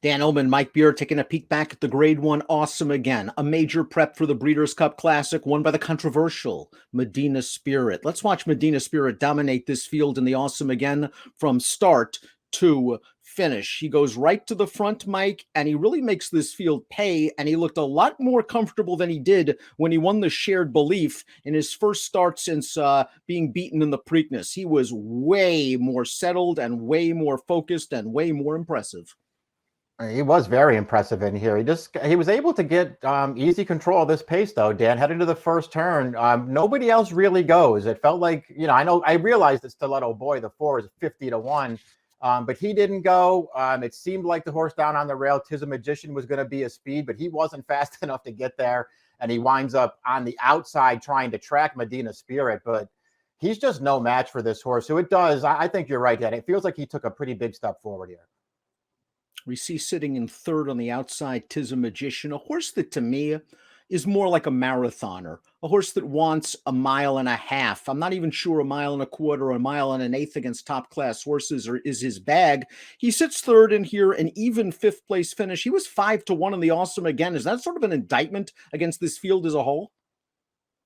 Dan Illman, Mike Beer taking a peek back at the Grade 1 Awesome Again, a major prep for the Breeders' Cup Classic won by the controversial Medina Spirit. Let's watch Medina Spirit dominate this field in the Awesome Again from start to finish. He goes right to the front, Mike, and he really makes this field pay, and he looked a lot more comfortable than he did when he won the Shared Belief in his first start since being beaten in the Preakness. He was way more settled and way more focused and way more impressive. He was very impressive in here. He was able to get easy control of this pace, though, Dan. Heading to the first turn, nobody else really goes. It felt like, I realized that Stiletto Boy, the 4 is 50-1, but he didn't go. It seemed like the horse down on the rail, Tis a Magician, was going to be a speed, but he wasn't fast enough to get there, and he winds up on the outside trying to track Medina Spirit, but he's just no match for this horse. So I think you're right, Dan. It feels like he took a pretty big step forward here. We see sitting in third on the outside, Tis a Magician, a horse that to me is more like a marathoner, a horse that wants a mile and a half. I'm not even sure a mile and a quarter or a mile and an eighth against top class horses is his bag. He sits third in here, an even fifth place finish. He was 5-1 in the Awesome Again. Is that sort of an indictment against this field as a whole?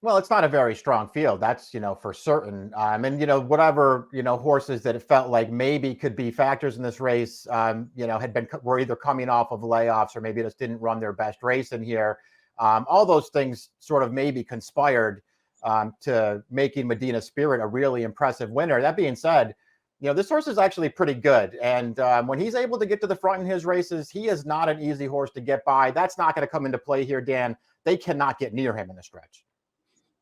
Well, it's not a very strong field, that's, for certain. And, whatever, horses that it felt like maybe could be factors in this race, were either coming off of layoffs or maybe just didn't run their best race in here. All those things sort of maybe conspired to making Medina Spirit a really impressive winner. That being said, this horse is actually pretty good. And when he's able to get to the front in his races, he is not an easy horse to get by. That's not going to come into play here, Dan. They cannot get near him in the stretch.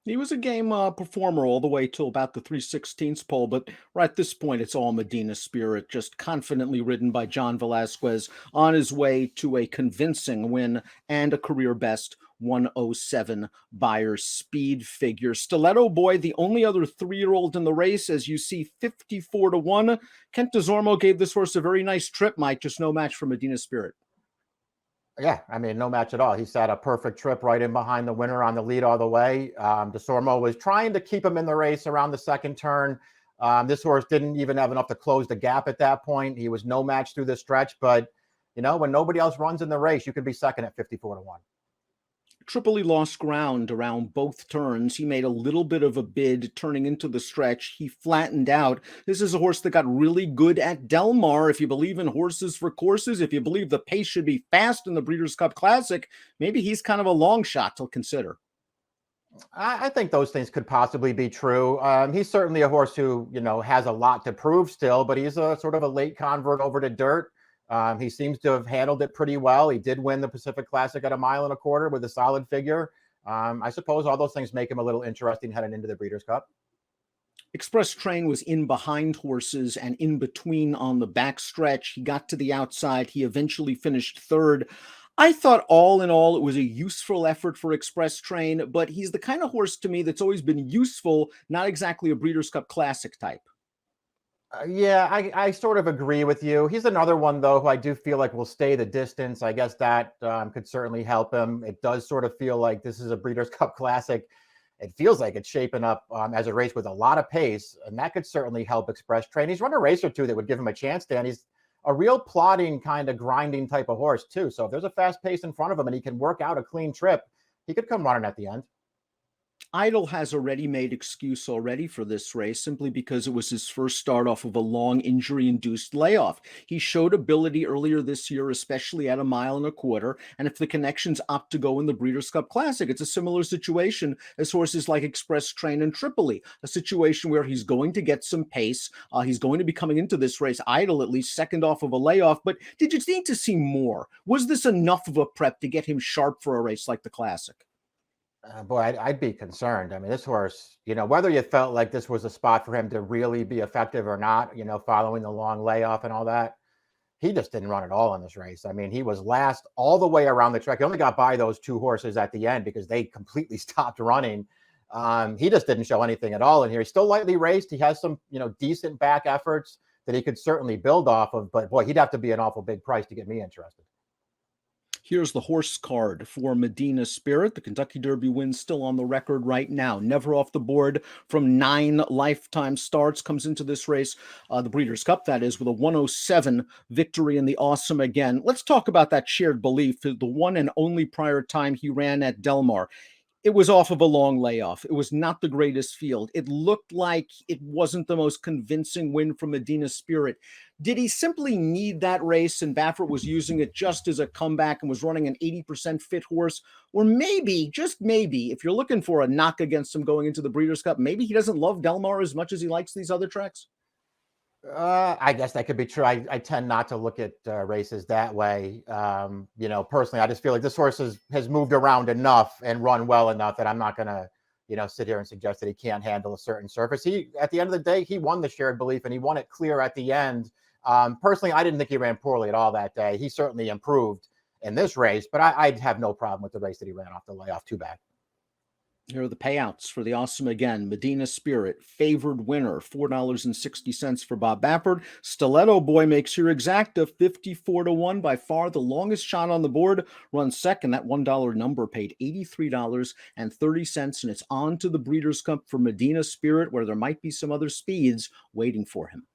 He was a game performer all the way till about the 3/16 pole, but right at this point, it's all Medina Spirit, just confidently ridden by John Velasquez on his way to a convincing win and a career best 107 Beyer speed figure. Stiletto Boy, the only other 3-year-old in the race, as you see, 54-1. Kent DeZormo gave this horse a very nice trip, Mike, just no match for Medina Spirit. Yeah, no match at all. He sat a perfect trip right in behind the winner on the lead all the way. DeSormo was trying to keep him in the race around the second turn. This horse didn't even have enough to close the gap at that point. He was no match through the stretch, but, when nobody else runs in the race, you could be second at 54-1. Tripoli lost ground around both turns. He made a little bit of a bid turning into the stretch. He flattened out. This is a horse that got really good at Del Mar. If you believe in horses for courses, if you believe the pace should be fast in the Breeders' Cup Classic, maybe he's kind of a long shot to consider. I think those things could possibly be true. He's certainly a horse who, has a lot to prove still, but he's a sort of a late convert over to dirt. He seems to have handled it pretty well. He did win the Pacific Classic at 1.25 miles with a solid figure. I suppose all those things make him a little interesting heading into the Breeders' Cup. Express Train was in behind horses and in between on the back stretch. He got to the outside. He eventually finished third. I thought all in all, it was a useful effort for Express Train, but he's the kind of horse to me that's always been useful, not exactly a Breeders' Cup Classic type. Yeah, I sort of agree with you. He's another one, though, who I do feel like will stay the distance. I guess that could certainly help him. It does sort of feel like this is a Breeders' Cup Classic. It feels like it's shaping up as a race with a lot of pace, and that could certainly help Express Train. He's run a race or two that would give him a chance, Dan. He's a real plodding, kind of grinding type of horse, too. So if there's a fast pace in front of him and he can work out a clean trip, he could come running at the end. Idle has a ready-made excuse already for this race simply because it was his first start off of a long injury-induced layoff. He showed ability earlier this year, especially at 1.25 miles, and if the connections opt to go in the Breeders' Cup Classic, it's a similar situation as horses like Express Train and Tripoli, a situation where he's going to get some pace. He's going to be coming into this race Idle at least second off of a layoff, but did you need to see more? Was this enough of a prep to get him sharp for a race like the Classic? Boy, I'd be concerned. This horse, whether you felt like this was a spot for him to really be effective or not, following the long layoff and all that, he just didn't run at all in this race. He was last all the way around the track. He only got by those 2 horses at the end because they completely stopped running. He just didn't show anything at all in here. He's still lightly raced. He has some, decent back efforts that he could certainly build off of, but boy, he'd have to be an awful big price to get me interested. Here's the horse card for Medina Spirit. The Kentucky Derby win still on the record right now. Never off the board from 9 lifetime starts. Comes into this race, the Breeders' Cup, that is, with a 107 victory in the Awesome Again. Let's talk about that shared belief. The one and only prior time he ran at Del Mar, it was off of a long layoff. It was not the greatest field. It looked like it wasn't the most convincing win from Medina Spirit. Did he simply need that race and Baffert was using it just as a comeback and was running an 80% fit horse? Or maybe, just maybe, if you're looking for a knock against him going into the Breeders' Cup, maybe he doesn't love Del Mar as much as he likes these other tracks? I guess that could be true. I tend not to look at races that way. Personally, I just feel like this horse has moved around enough and run well enough that I'm not going to, sit here and suggest that he can't handle a certain surface. At the end of the day, he won the shared belief and he won it clear at the end. Personally, I didn't think he ran poorly at all that day. He certainly improved in this race, but I'd have no problem with the race that he ran off the layoff. Too bad. Here are the payouts for the Awesome Again. Medina Spirit, favored winner, $4.60 for Bob Baffert. Stiletto Boy makes your exacta 54-1, by far the longest shot on the board. Runs second. That $1 number paid $83.30, and it's on to the Breeders' Cup for Medina Spirit, where there might be some other speeds waiting for him.